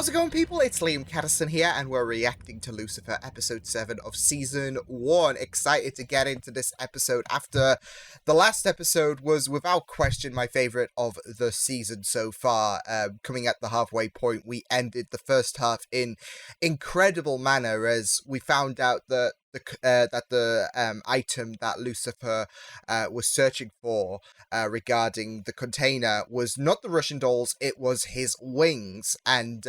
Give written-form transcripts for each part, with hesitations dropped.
How's it going, people? It's Liam Caddison here, and we're reacting to Lucifer episode 7 of season 1. Excited to get into this episode after the last episode was without question my favorite of the season so far. Coming at the halfway point, we ended the first half in incredible manner as we found out that the item that Lucifer was searching for regarding the container was not the Russian dolls, it was his wings. And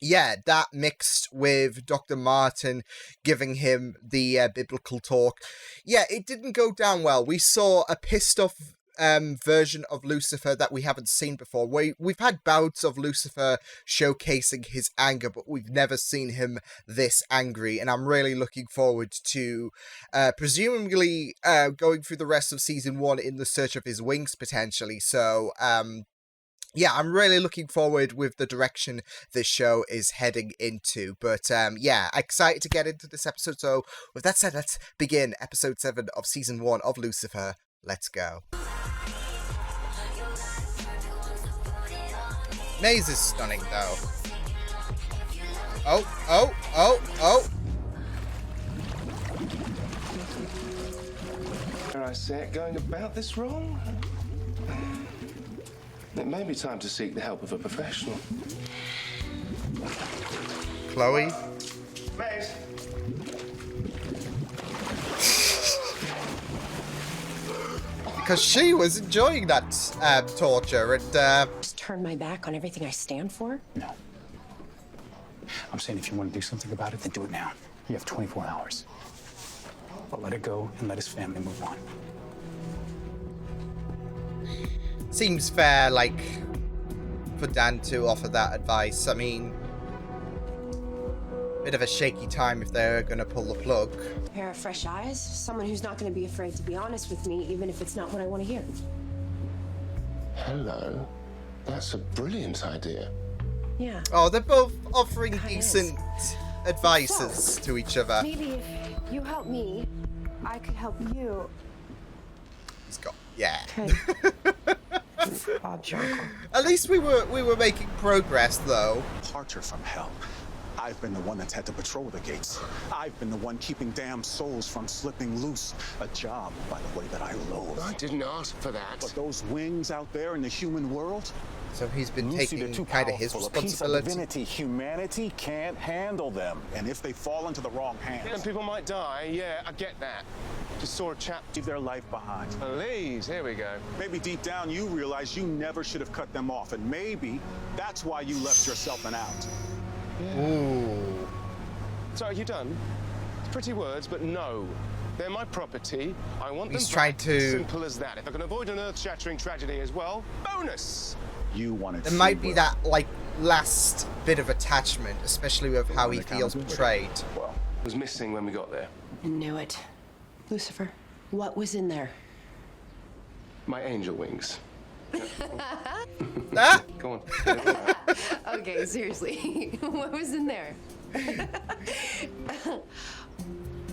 yeah, that mixed with Dr. Martin giving him the biblical talk. Yeah, it didn't go down well. We saw a pissed off version of Lucifer that we haven't seen before. We've had bouts of Lucifer showcasing his anger, but we've never seen him this angry, and I'm really looking forward to presumably going through the rest of season 1 in the search of his wings, potentially. So yeah, I'm really looking forward with the direction this show is heading into. But yeah, excited to get into this episode. So with that said, let's begin episode 7 of season 1 of Lucifer. Let's go. Maze is stunning, though. Oh. Dare I say it, going about this wrong? It may be time to seek the help of a professional. Chloe? Maze! Because she was enjoying that torture and Just turn my back on everything I stand for? No. I'm saying if you want to do something about it, then do it now. You have 24 hours. But let it go and let his family move on. seems fair, like, for Dan to offer that advice. I mean, bit of a shaky time if they're gonna pull the plug. A pair of fresh eyes, someone who's not going to be afraid to be honest with me, even if it's not what I want to hear. Hello. That's a brilliant idea. Yeah. Oh, they're both offering Kinda decent advices to each other. Maybe if you help me, I could help you. He's got, yeah. Bob's your uncle. At least we were making progress, though. Departure from hell. I've been the one that's had to patrol the gates. I've been the one keeping damn souls from slipping loose. A job, by the way, that I loathe. I didn't ask for that. But those wings out there in the human world, So he's been Lucy, they're taking too kind of his powerful, a piece of responsibility. divinity. Humanity can't handle them. And if they fall into the wrong And hands, people might die, yeah, I get that. Just saw a chap. leave their life behind. Please, here we go. Maybe deep down you realize you never should have cut them off. And maybe that's why you left yourself an out. Ooh. So, are you done? It's pretty words, but no. They're my property. I want He's them trying back. to- Simple as that. If I can avoid an earth-shattering tragedy as well, bonus! You wanted There free might be will. that, like, last bit of attachment, especially with how he feels betrayed. Well, it was missing when we got there. I knew it. Lucifer, what was in there? My angel wings. Ah! Go on. Okay, seriously. What was in there?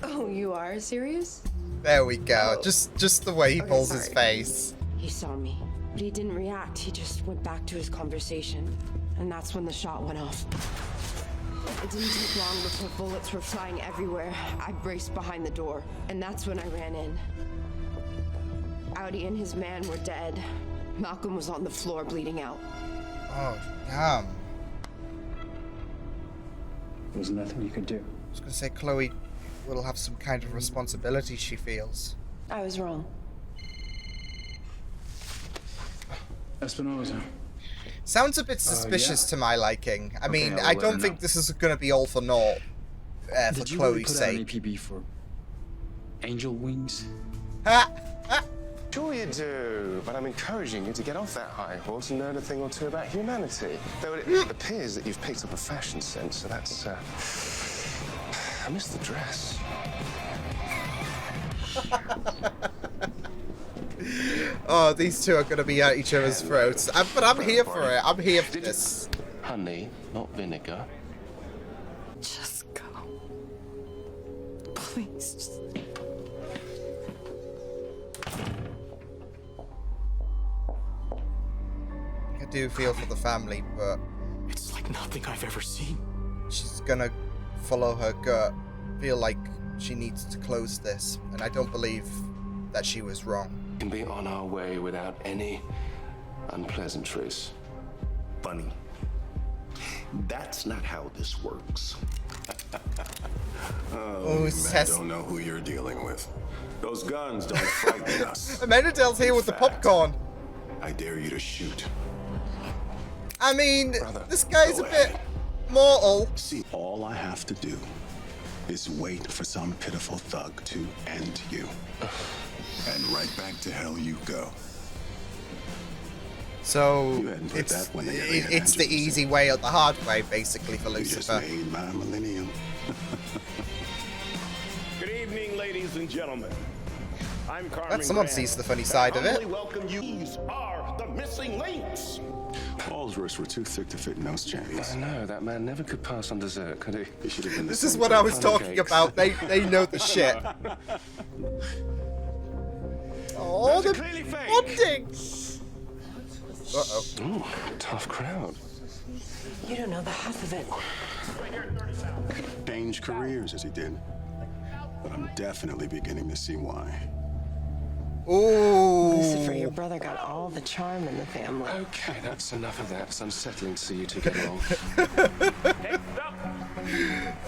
Oh, you are serious? There we go. Oh. Just the way he Okay, pulls his sorry. face. He saw me, but he didn't react. He just went back to his conversation. And that's when the shot went off. It didn't take long before bullets were flying everywhere. I braced behind the door, and that's when I ran in. Audi and his man were dead. Malcolm was on the floor bleeding out. Oh, damn. There was nothing you could do. I was gonna say Chloe will have some kind of responsibility, she feels. I was wrong. Espinosa. Sounds a bit suspicious to my liking. I mean, I'll I let don't her think know. this is gonna be all for naught. For Did you Chloe's really put out an sake. APB for angel wings? Ha! Ha! Sure you do, but I'm encouraging you to get off that high horse and learn a thing or two about humanity. Though it appears that you've picked up a fashion sense, so that's, I miss the dress. Oh, these two are gonna be at each other's throats. But I'm here for it. I'm here for Did you- this. Honey, not vinegar. Just go. Please, just... I do feel for the family, but It's like like nothing I've ever seen. She's gonna follow her gut, feel like she needs to close this, and I don't believe that she was wrong. We can be on our way without any unpleasantries. Bunny, that's not how this works. Oh, I don't know who you're dealing with. Those guns don't frighten us. Amenadel's here with the popcorn. I dare you to shoot. I mean, Brother, this guy's a go bit ahead. mortal. See, all I have to do is wait for some pitiful thug to end you. And right back to hell you go. So You hadn't put it's that one together yet, had the you? easy way or the hard way, basically, for You just Lucifer. made my millennium. Good evening, ladies and gentlemen. I'm Carmen. Glad someone Grant, sees the funny and side of I it. humbly welcome you. These are the missing links. Paul's wrists were too thick to fit in those chains. I know, that man never could pass on dessert, could he? He should have been the This is same what for I the was funnel talking cakes. about. They know the shit. Oh, Those are the clearly fake. bonding. Uh-oh. Ooh, tough crowd. You don't know the half of it. Changed careers as he did. But I'm definitely beginning to see why. Lucifer, your Ooh. brother got all the charm in the family. Okay, that's enough of that. It's unsettling to see you two get along.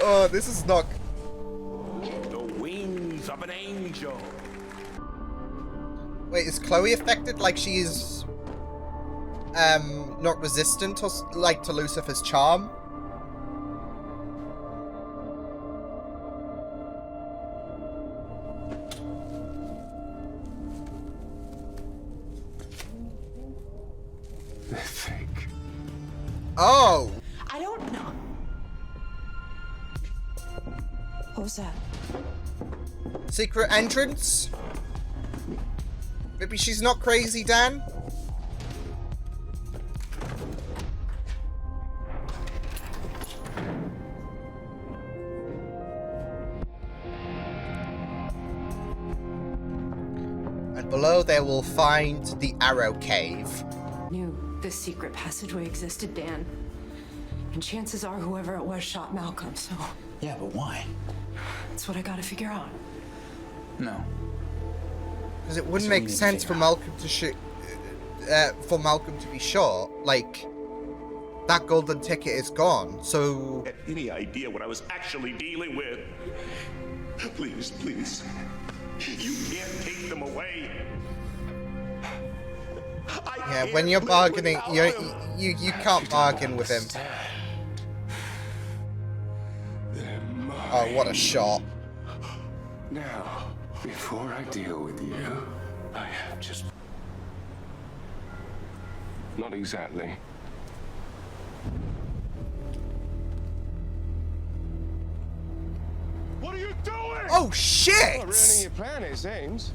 Oh, this is not. The wings of an angel. Wait, is Chloe affected? Like she is, not resistant or like to Lucifer's charm? They're fake. Oh, I don't know. What was that? secret entrance? Maybe she's not crazy, Dan? And below they will find the Arrow Cave. Knew this secret passageway existed, Dan. And chances are whoever it was shot Malcolm, so Yeah, but why? that's what I gotta figure out. No. Because it wouldn't That's what we make need to sense figure for out. Malcolm to shoot, for Malcolm to be shot. Like, that golden ticket is gone. So Had any idea what I was actually dealing with? Please, please. You can't take them away. yeah, when you're bargaining, you can't bargain with him. They're mine. Oh, what a shot! Now, before I deal with you, I have just... Not exactly. What are you doing? Oh shit! Ruining your plan, it seems.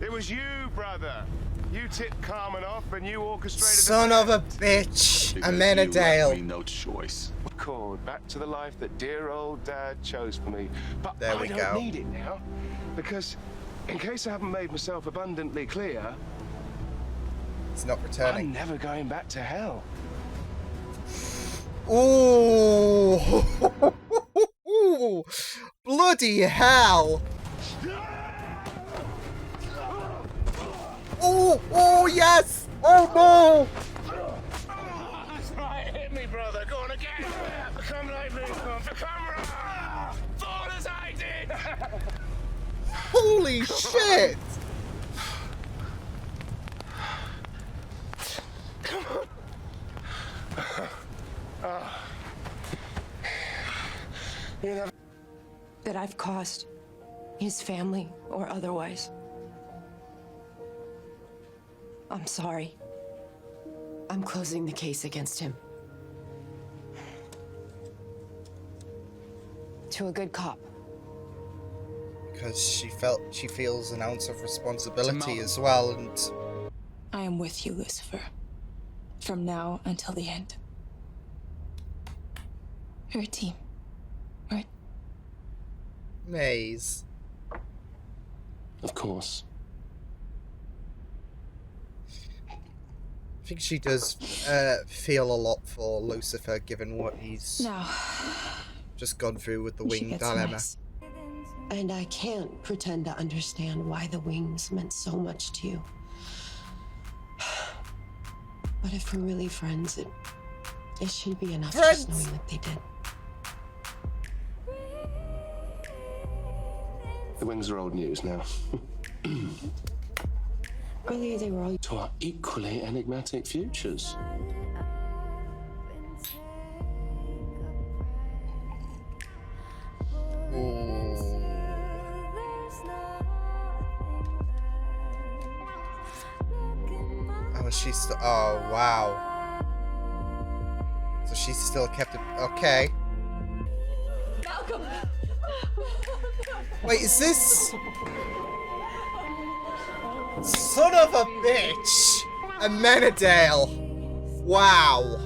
It was you, brother. You tipped Carmen off and you orchestrated Son of a bitch, Because you left me Amenadale. no choice. Cord back to the life that dear old Dad chose for me. But There we I don't go. need it now, because in case I haven't made myself abundantly clear, He's not I'm returning. never going back to hell. Ooh, bloody hell! Oh yes! Oh no! That's right, hit me, brother. Go on again. Come like me, come for camera. Thought as I did. Holy shit! That I've caused his family or otherwise. I'm sorry. I'm closing the case against him. To a good cop. Because she feels an ounce of responsibility Malcolm. as well, and I am with you, Lucifer. From now until the end. You're a team, right? Maze. Of course. think she does feel a lot for Lucifer, given what he's Now, just gone through with the she wing gets dilemma. nice. And I can't pretend to understand why the wings meant so much to you. But if we're really friends, it should be enough just Friends! knowing that they did. The wings are old news now. Earlier they were all To our equally enigmatic futures. Oh, she's still. Oh, wow. So she still kept it. Okay. Malcolm! Wait, is this. Son of a bitch! Amenadale! Wow.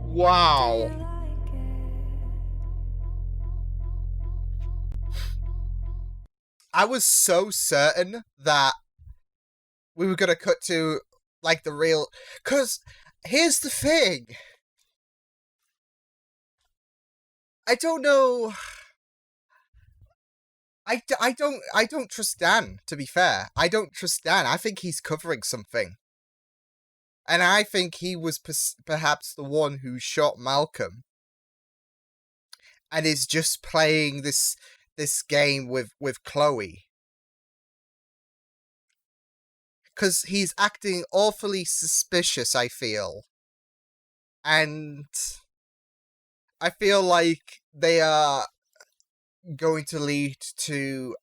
Wow. I was so certain that we were gonna cut to, like, the real... Because, here's the thing. I don't know... I don't trust Dan, to be fair. I don't trust Dan. I think he's covering something. And I think he was perhaps the one who shot Malcolm. And is just playing this game with Chloe. Because he's acting awfully suspicious, I feel. And I feel like they are going to lead to,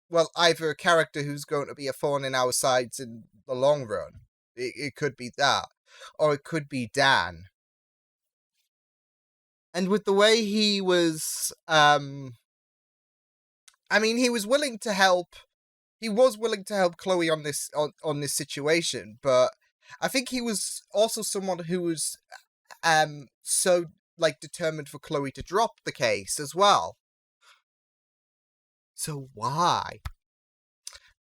well, either a character who's going to be a thorn in our sides in the long run. It could be that. Or it could be Dan. And with the way he was, I mean, he was willing to help. He was willing to help Chloe on this situation, but I think he was also someone who was so, like, determined for Chloe to drop the case as well. So why?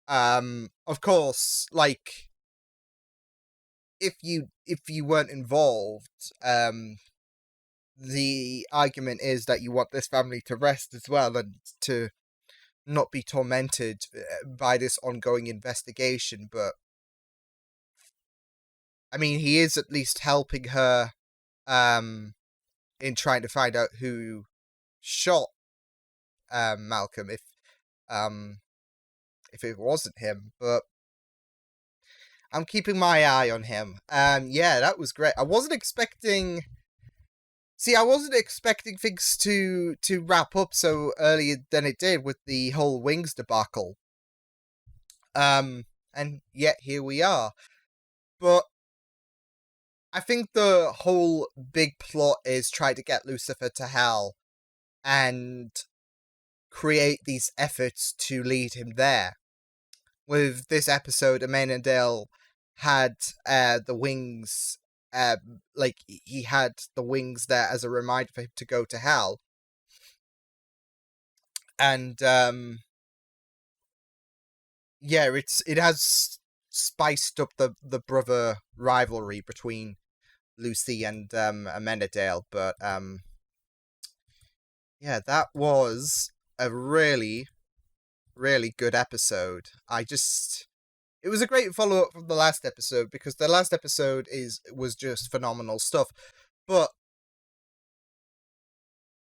Of course, like, if you weren't involved, the argument is that you want this family to rest as well and to not be tormented by this ongoing investigation, but I mean, he is at least helping her in trying to find out who shot Malcolm, if it wasn't him, but I'm keeping my eye on him. Yeah, that was great. I wasn't expecting things to wrap up so early than it did with the whole Wings debacle. And yet here we are. But I think the whole big plot is try to get Lucifer to hell and create these efforts to lead him there. With this episode, Amenadale had the wings, like, he had the wings there as a reminder for him to go to hell. And, yeah, it has spiced up the brother rivalry between Lucy and Amenadale, but, yeah, that was a really, really good episode. It was a great follow-up from the last episode, because the last episode was just phenomenal stuff. But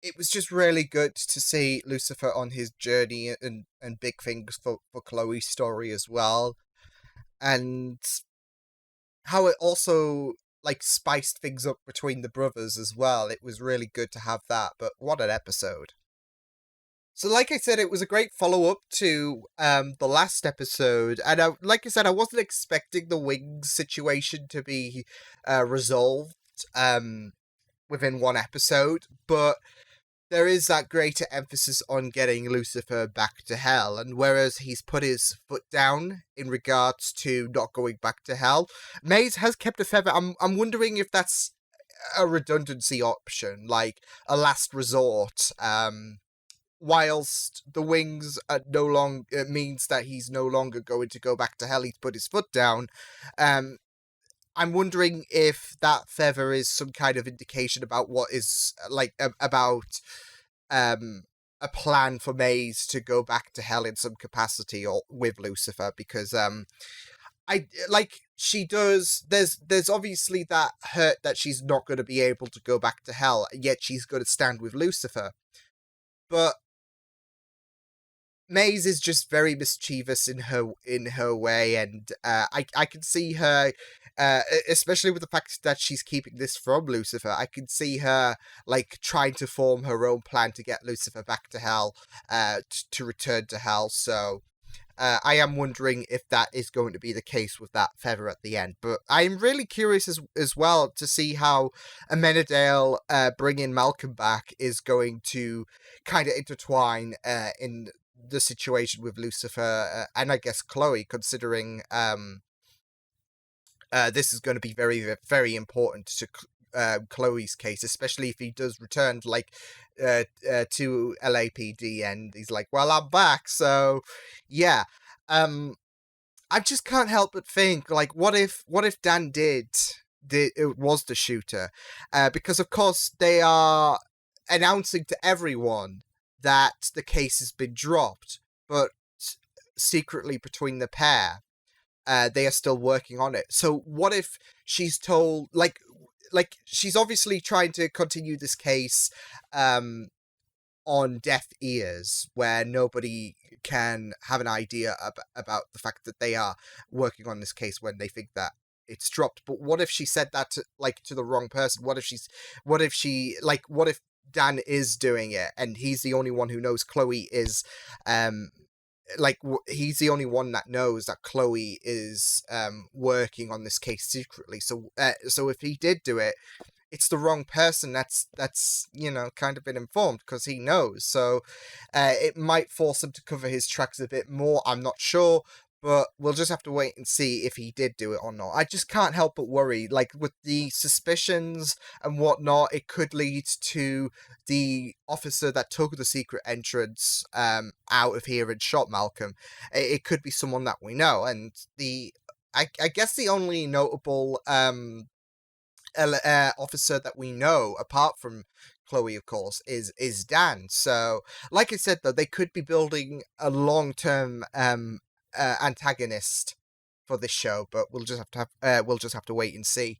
it was just really good to see Lucifer on his journey and big things for Chloe's story as well. And how it also, like, spiced things up between the brothers as well. It was really good to have that, but what an episode. So, like I said, it was a great follow-up to the last episode, and like I said, I wasn't expecting the Wings situation to be resolved within one episode, but there is that greater emphasis on getting Lucifer back to hell, and whereas he's put his foot down in regards to not going back to hell, Maze has kept a feather. I'm wondering if that's a redundancy option, like a last resort, whilst the wings no longer means that he's no longer going to go back to hell, he's put his foot down. I'm wondering if that feather is some kind of indication about what is about a plan for Maze to go back to hell in some capacity or with Lucifer, because she does. There's obviously that hurt that she's not going to be able to go back to hell, yet she's going to stand with Lucifer. But Maze is just very mischievous in her way, and I can see her, especially with the fact that she's keeping this from Lucifer. I can see her trying to form her own plan to get Lucifer back to hell, to return to hell. So I am wondering if that is going to be the case with that feather at the end. But I'm really curious as well to see how Amenadiel bringing Malcolm back is going to kind of intertwine in the situation with Lucifer and I guess Chloe, considering this is going to be very, very important to Chloe's case, especially if he does return to LAPD and he's like, well, I'm back. So yeah, I just can't help but think, what if Dan it was the shooter, because of course they are announcing to everyone that the case has been dropped, but secretly between the pair, they are still working on it. So what if she's told, she's obviously trying to continue this case on deaf ears, where nobody can have an idea about the fact that they are working on this case when they think that it's dropped. But what if she said that to the wrong person? What if Dan is doing it and he's the only one who knows Chloe is he's the only one that knows that Chloe is working on this case secretly. So if he did do it, it's the wrong person that's kind of been informed, because he knows. So it might force him to cover his tracks a bit more. I'm not sure, but we'll just have to wait and see if he did do it or not. I just can't help but worry, with the suspicions and whatnot, it could lead to the officer that took the secret entrance out of here and shot Malcolm. It could be someone that we know, and I guess the only notable officer that we know, apart from Chloe, of course, is Dan. So, like I said, though, they could be building a long-term antagonist for this show, but we'll just have to wait and see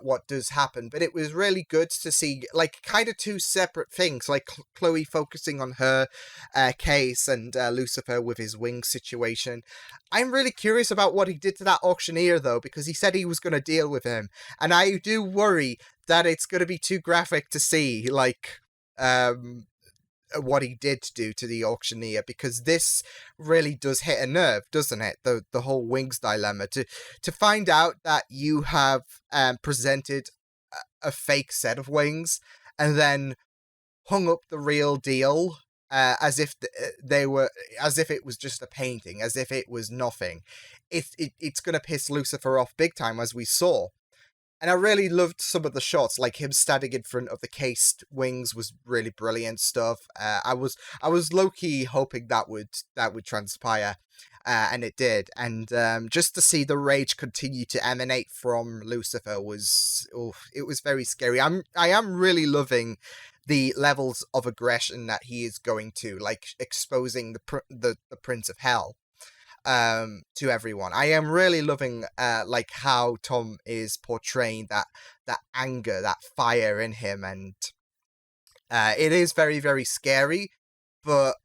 what does happen. But it was really good to see kind of two separate things, Chloe focusing on her case and Lucifer with his wing situation. I'm really curious about what he did to that auctioneer, though, because he said he was going to deal with him, and I do worry that it's going to be too graphic to see what he did do to the auctioneer, because this really does hit a nerve, doesn't it? The whole wings dilemma, to find out that you have presented a fake set of wings and then hung up the real deal as if it was just a painting, as if it was nothing. It's gonna piss Lucifer off big time, as we saw. And I really loved some of the shots, like him standing in front of the cased wings was really brilliant stuff. I was low-key hoping that would transpire, and it did. And just to see the rage continue to emanate from Lucifer it was very scary. I am really loving the levels of aggression that he is going to, exposing the Prince of Hell to everyone. I am really loving how Tom is portraying that anger, that fire in him, and it is very, very scary, but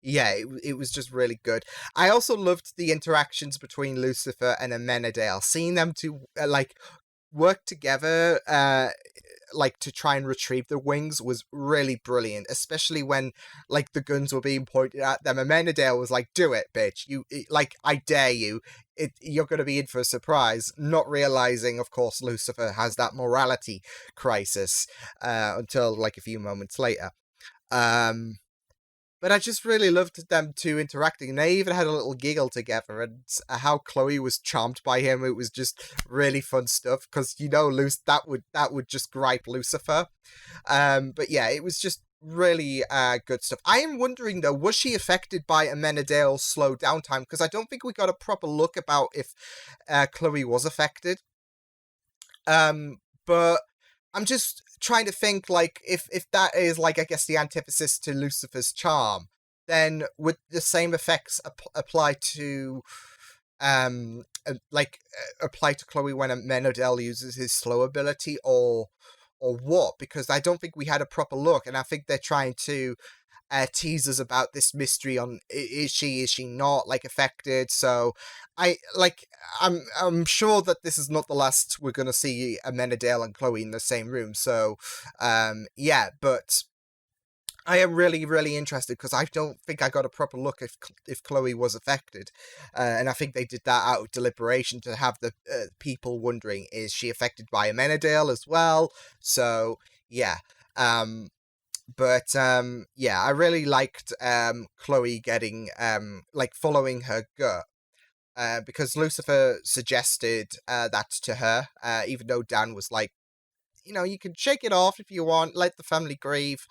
yeah, it was just really good. I also loved the interactions between Lucifer and Amenadiel, seeing them to work together to try and retrieve the wings was really brilliant, especially when the guns were being pointed at them. Amenadiel was like, do it, bitch, I dare you, you're going to be in for a surprise, not realizing, of course, Lucifer has that morality crisis until a few moments later. But I just really loved them two interacting, and they even had a little giggle together, and how Chloe was charmed by him. It was just really fun stuff, because that would just gripe Lucifer. But yeah, it was just really good stuff. I am wondering though, was she affected by Amenadiel's slow down time? Because I don't think we got a proper look about if Chloe was affected. But I'm just trying to think, like, if that is, like, I guess the antithesis to Lucifer's charm, then would the same effects apply to apply to Chloe when Amenadiel uses his slow ability, or what? Because I don't think we had a proper look, and I think they're trying to tease us about this mystery on is she not, like, affected. So I'm sure that this is not the last we're gonna see Amenadiel and Chloe in the same room. So yeah, but I am really, really interested because I don't think I got a proper look if Chloe was affected, and I think they did that out of deliberation to have the people wondering, is she affected by Amenadiel as well? So yeah, but yeah, I really liked Chloe getting like following her gut. Because Lucifer suggested that to her, even though Dan was like, you know, you can shake it off if you want, let the family grieve.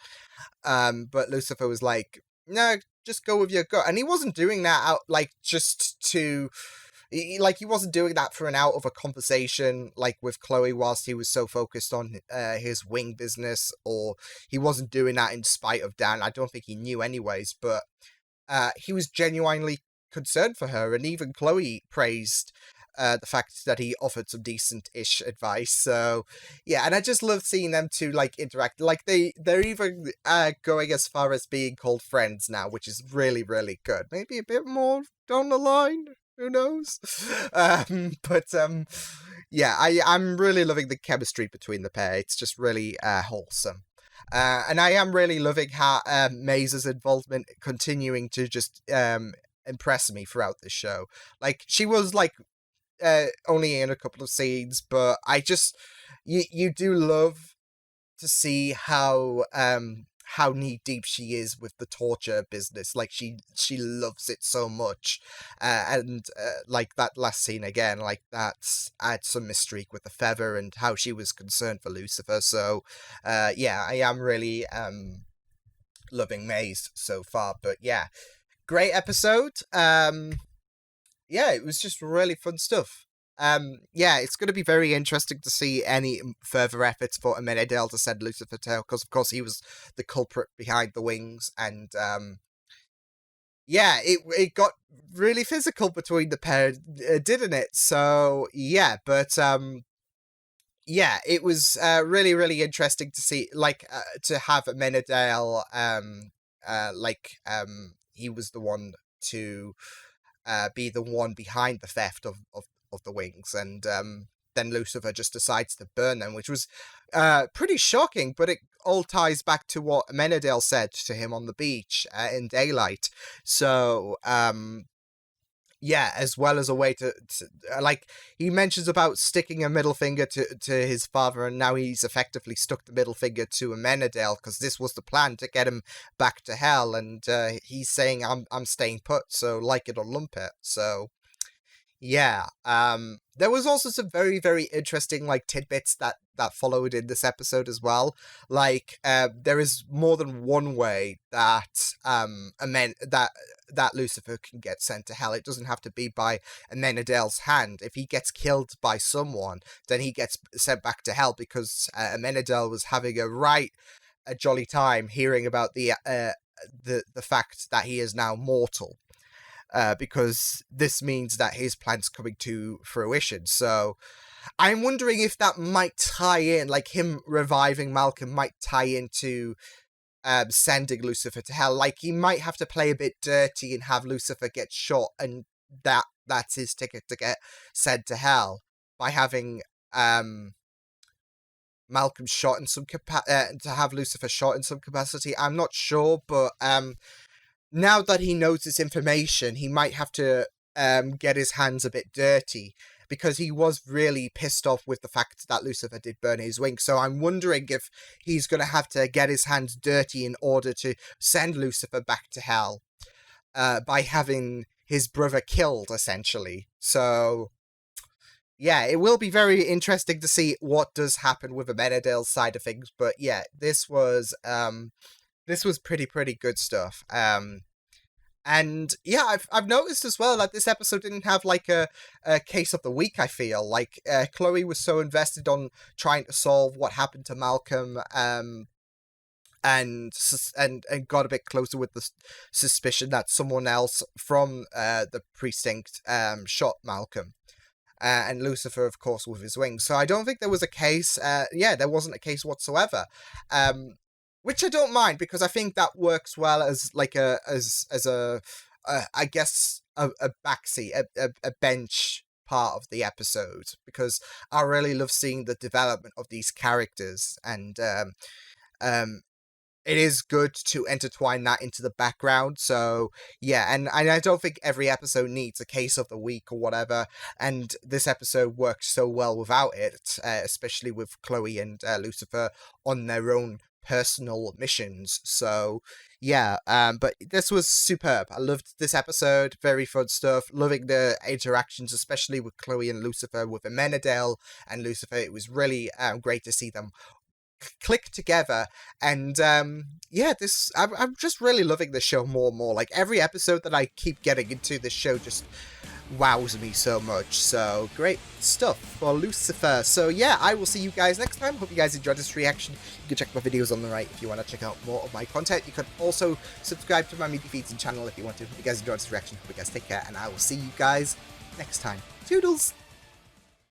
But Lucifer was like, no, just go with your gut. And he wasn't doing that out, like, just to, he wasn't doing that for an out of a conversation, like, with Chloe whilst he was so focused on his wing business, or he wasn't doing that in spite of Dan. I don't think he knew anyways, but he was genuinely concerned for her, and even Chloe praised the fact that he offered some decent-ish advice. So yeah, and I just love seeing them two, like, interact. Like, they're even going as far as being called friends now, which is really, really good. Maybe a bit more down the line, who knows? Yeah, I'm really loving the chemistry between the pair. It's just really wholesome. And I am really loving how Maze's involvement continuing to just impress me throughout this show. Like, she was, like, only in a couple of scenes, but I just, you do love to see how knee deep she is with the torture business. Like, she loves it so much, and like that last scene again, like, that's adds some mystique with the feather and how she was concerned for Lucifer. So yeah, I am really loving Maze so far. But yeah, great episode. Yeah, it was just really fun stuff. Yeah, it's going to be very interesting to see any further efforts for Amenadiel to send Lucifer to hell, because of course he was the culprit behind the wings, and yeah, it got really physical between the pair, didn't it? So yeah, but yeah, it was really, really interesting to see, like, to have Amenadiel, he was the one to be the one behind the theft of the wings, and then Lucifer just decides to burn them, which was pretty shocking, but it all ties back to what Amenadiel said to him on the beach in daylight. So yeah, as well as a way to like, he mentions about sticking a middle finger to his father, and now he's effectively stuck the middle finger to Amenadiel, because this was the plan to get him back to hell, and he's saying, I'm staying put, so like it or lump it. So yeah, there was also some very, very interesting, like, tidbits that followed in this episode as well. Like, there is more than one way that that Lucifer can get sent to hell. It doesn't have to be by Amenadiel's hand. If he gets killed by someone, then he gets sent back to hell, because Amenadiel was having a jolly time hearing about the fact that he is now mortal. Because this means that his plan's coming to fruition. So I'm wondering if that might tie in, like, him reviving Malcolm might tie into sending Lucifer to hell. Like, he might have to play a bit dirty and have Lucifer get shot, and that's his ticket to get sent to hell, by having Malcolm shot in some to have Lucifer shot in some capacity. I'm not sure, but now that he knows this information, he might have to get his hands a bit dirty, because he was really pissed off with the fact that Lucifer did burn his wings. So I'm wondering if he's going to have to get his hands dirty in order to send Lucifer back to hell, by having his brother killed, essentially. So yeah, it will be very interesting to see what does happen with Amenadiel's side of things. But yeah, this was this was pretty good stuff. And yeah, I've noticed as well that this episode didn't have like a case of the week. I feel like Chloe was so invested on trying to solve what happened to Malcolm, and got a bit closer with the suspicion that someone else from the precinct shot Malcolm. And Lucifer, of course, with his wings. So I don't think there was a case. Yeah, there wasn't a case whatsoever. Which I don't mind, because I think that works well as like I guess a backseat, a bench part of the episode, because I really love seeing the development of these characters, and it is good to intertwine that into the background. So yeah, and I don't think every episode needs a case of the week or whatever, and this episode worked so well without it, especially with Chloe and Lucifer on their own personal missions. So yeah, but this was superb. I loved this episode. Very fun stuff. Loving the interactions, especially with Chloe and Lucifer, with Amenadale and Lucifer. It was really great to see them click together. And yeah, I'm just really loving the show more and more. Like, every episode that I keep getting into, this show just wows me so much. So great stuff for Lucifer. So yeah, I will see you guys next time. Hope you guys enjoyed this reaction. You can check my videos on the right if you want to check out more of my content. You can also subscribe to my media feeds and channel if you want to. Hope you guys enjoyed this reaction. Hope you guys take care, and I will see you guys next time. Toodles!